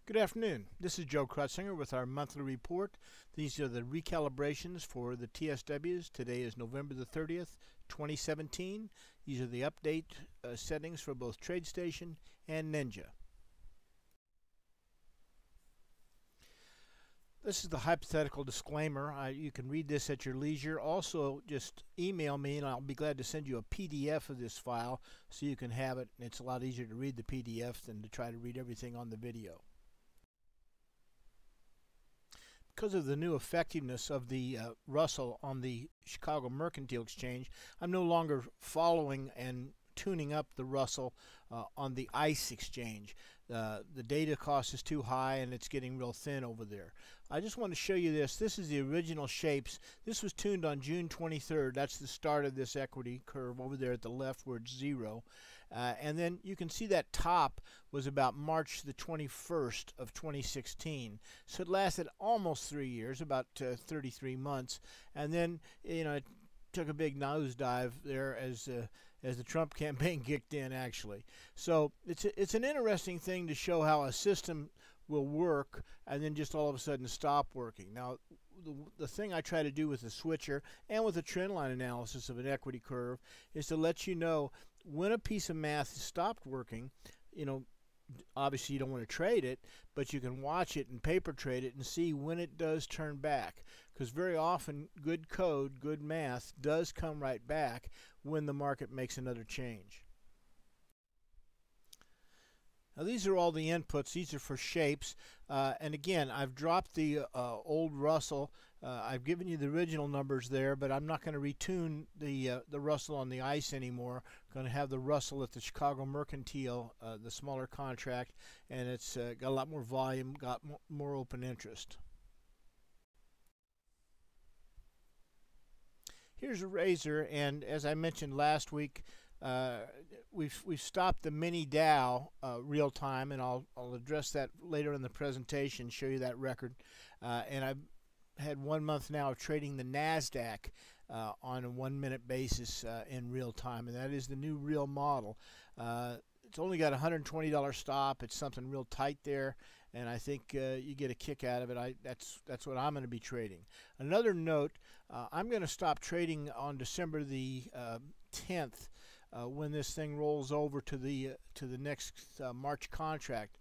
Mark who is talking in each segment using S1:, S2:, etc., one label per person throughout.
S1: Good afternoon. This is Joe Krutsinger with our monthly report. These are the recalibrations for the TSWs. Today is November the 30th, 2017. These are the update settings for both TradeStation and Ninja. This is the hypothetical disclaimer. You can read this at your leisure. Also, just email me and I'll be glad to send you a PDF of this file so you can have it. It's a lot easier to read the PDF than to try to read everything on the video. Because of the new effectiveness of the Russell on the Chicago Mercantile Exchange, I'm no longer following and tuning up the Russell on the ICE exchange. The data cost is too high and it's getting real thin over there. I just want to show you this. This is the original shapes. This was tuned on June 23rd. That's the start of this equity curve over there at the left where it's 0. And then you can see that top was about March the 21st of 2016. So it lasted almost 3 years, about 33 months. And then, it took a big nosedive there as the Trump campaign kicked in, actually. So it's an interesting thing to show how a system will work and then just all of a sudden stop working. Now, the thing I try to do with the switcher and with the trend line analysis of an equity curve is to let you know when a piece of math has stopped working. Obviously you don't want to trade it, but you can watch it and paper trade it and see when it does turn back, because very often good code, good math does come right back when the market makes another change. Now these are all the inputs. These are for shapes, and again, I've dropped the old Russell. I've given you the original numbers there, but I'm not going to retune the Russell on the ICE anymore. I'm going to have the Russell at the Chicago Mercantile, the smaller contract, and it's got a lot more volume, got more open interest. Here's a razor, and as I mentioned last week, we've stopped the mini Dow real time, and I'll address that later in the presentation, show you that record. And I've had 1 month now of trading the NASDAQ on a 1 minute basis in real time, and that is the new real model. It's only got a $120 stop. It's something real tight there, and I think you get a kick out of it. That's what I'm going to be trading. Another note, I'm going to stop trading on December the 10th when this thing rolls over to the next March contract.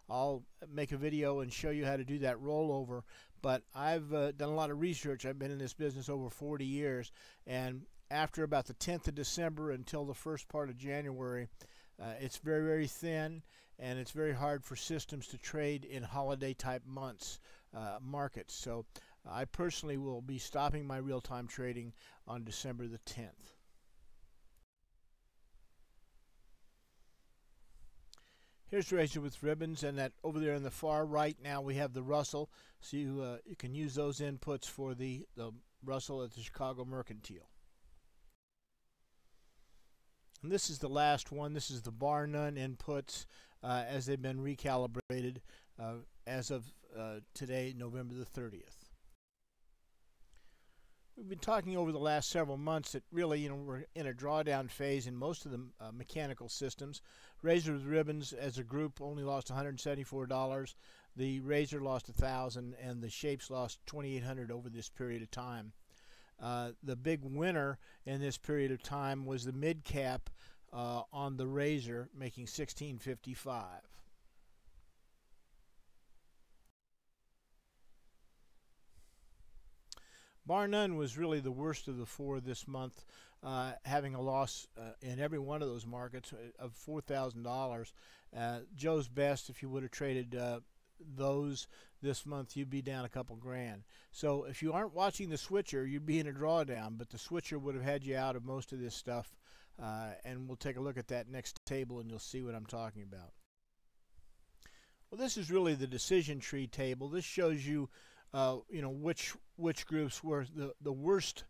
S1: I'll make a video and show you how to do that rollover, but I've done a lot of research. I've been in this business over 40 years, and after about the 10th of December until the first part of January, it's very, very thin, and it's very hard for systems to trade in holiday type months markets. So I personally will be stopping my real-time trading on December the 10th. Here's the razor with ribbons, and that over there in the far right now we have the Russell, so you can use those inputs for the Russell at the Chicago Mercantile. And this is the last one. This is the bar none inputs as they've been recalibrated as of today, November the 30th. We've been talking over the last several months that really, we're in a drawdown phase in most of the mechanical systems. Razor with ribbons as a group only lost $174. The razor lost $1,000, and the shapes lost $2,800 over this period of time. The big winner in this period of time was the mid cap on the razor, making $1,655. Bar none was really the worst of the four this month, having a loss in every one of those markets of $4,000. Joe's best, if you would have traded those this month, you'd be down a couple grand. So if you aren't watching the switcher, you'd be in a drawdown, but the switcher would have had you out of most of this stuff, and we'll take a look at that next table and you'll see what I'm talking about. Well, this is really the decision tree table. This shows you which groups were the worst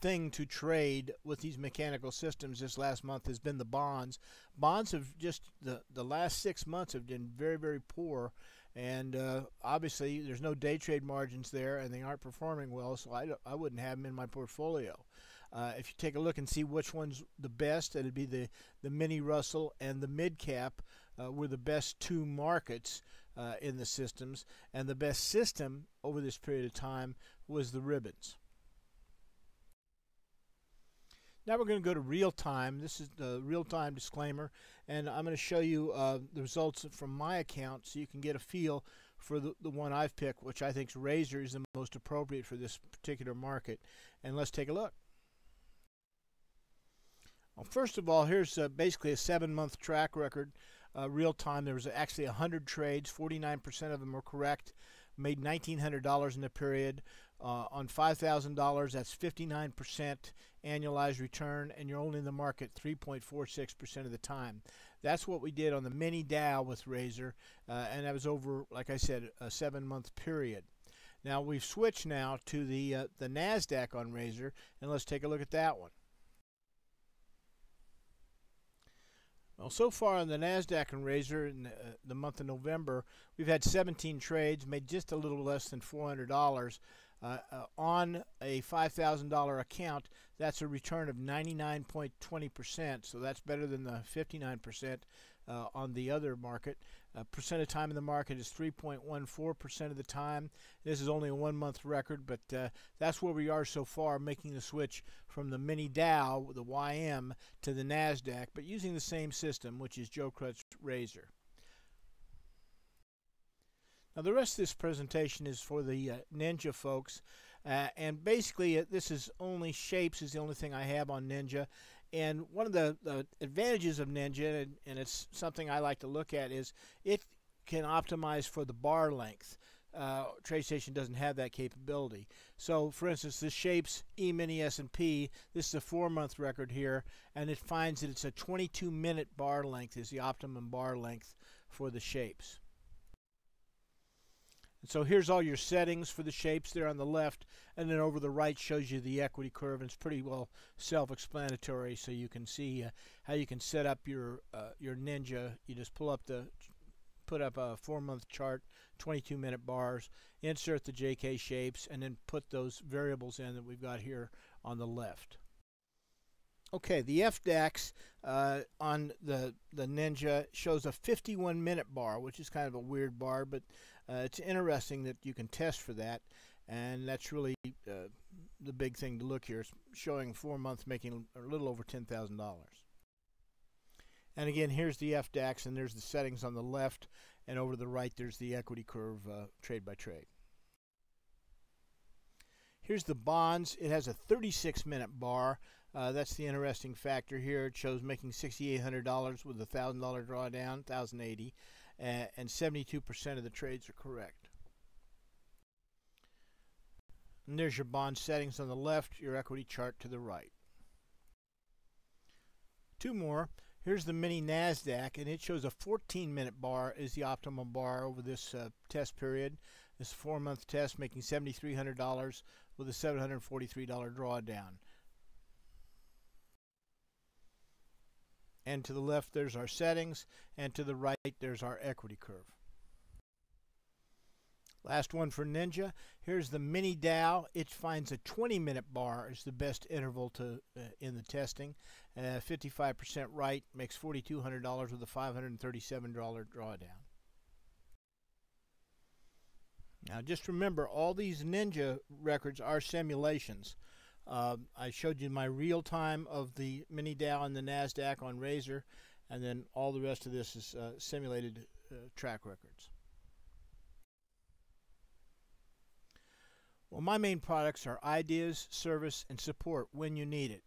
S1: thing to trade with these mechanical systems this last month has been the bonds. Bonds have just, the last 6 months have been very, very poor, and obviously there's no day trade margins there and they aren't performing well, so I wouldn't have them in my portfolio. If you take a look and see which one's the best, it'd be the mini Russell and the mid cap were the best two markets in the systems, and the best system over this period of time was the ribbons. Now we're going to go to real time. This is the real time disclaimer, and I'm going to show you the results from my account so you can get a feel for the one I've picked, which I think Razor is the most appropriate for this particular market. And let's take a look. Well, first of all, here's basically a 7-month track record, real time. There was actually 100 trades, 49% of them were correct, made $1,900 in the period. On $5,000, that's 59% annualized return, and you're only in the market 3.46% of the time. That's what we did on the mini Dow with Razor, and that was over, like I said, a 7-month period. Now we've switched now to the NASDAQ on Razor, and let's take a look at that one. Well, so far on the NASDAQ and Razor in the month of November, we've had 17 trades, made just a little less than $400. On a $5,000 account, that's a return of 99.20%, so that's better than the 59% on the other market. Percent of time in the market is 3.14% of the time. This is only a 1-month record, but that's where we are so far, making the switch from the mini Dow, the YM, to the NASDAQ, but using the same system, which is Joe Krutz Razor. Now the rest of this presentation is for the Ninja folks, and basically this is only shapes is the only thing I have on Ninja. And one of the advantages of Ninja, and it's something I like to look at, is it can optimize for the bar length. TradeStation doesn't have that capability. So for instance, the shapes E-mini S&P, this is a 4-month record here, and it finds that it's a 22-minute bar length is the optimum bar length for the shapes. And so here's all your settings for the shapes there on the left, and then over the right shows you the equity curve, and it's pretty well self-explanatory, so you can see how you can set up your Ninja. You just put up a 4-month chart, 22-minute bars, insert the JK shapes, and then put those variables in that we've got here on the left. Okay, the FDAX on the Ninja shows a 51-minute bar, which is kind of a weird bar, but it's interesting that you can test for that, and that's really the big thing to look here. It's showing 4 months making a little over $10,000. And again, here's the FDAX, and there's the settings on the left, and over to the right there's the equity curve trade by trade. Here's the bonds. It has a 36-minute bar. That's the interesting factor here. It shows making $6,800 with a $1,000 drawdown, $1,080, and 72% of the trades are correct. And there's your bond settings on the left, your equity chart to the right. Two more. Here's the mini NASDAQ, and it shows a 14-minute bar is the optimal bar over this test period. This 4-month test making $7,300 with a $743 drawdown. And to the left there's our settings, and to the right there's our equity curve. Last one for Ninja. Here's the mini Dow. It finds a 20-minute bar is the best interval to in the testing. 55% right makes $4,200 with a $537 drawdown. Now just remember, all these Ninja records are simulations. I showed you my real time of the mini Dow and the NASDAQ on Razor, and then all the rest of this is simulated track records. Well, my main products are ideas, service, and support when you need it.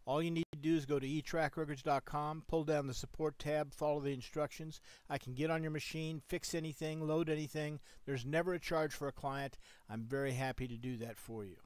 S1: All you need to do is go to etrackrecords.com, pull down the support tab, follow the instructions. I can get on your machine, fix anything, load anything. There's never a charge for a client. I'm very happy to do that for you.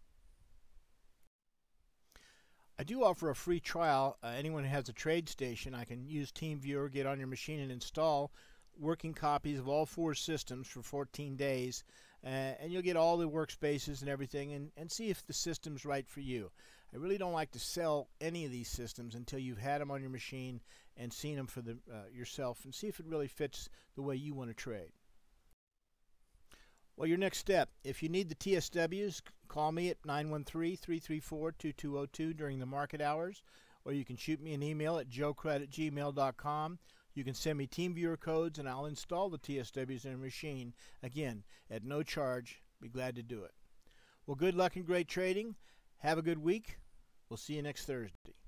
S1: I do offer a free trial. Anyone who has a TradeStation, I can use TeamViewer, get on your machine and install working copies of all 4 systems for 14 days. And you'll get all the workspaces and everything, and see if the system's right for you. I really don't like to sell any of these systems until you've had them on your machine and seen them for yourself, and see if it really fits the way you want to trade. Well, your next step, if you need the TSWs, call me at 913-334-2202 during the market hours, or you can shoot me an email at joekrut@gmail.com. You can send me TeamViewer codes and I'll install the TSWs in your machine, again, at no charge. Be glad to do it. Well, good luck and great trading. Have a good week. We'll see you next Thursday.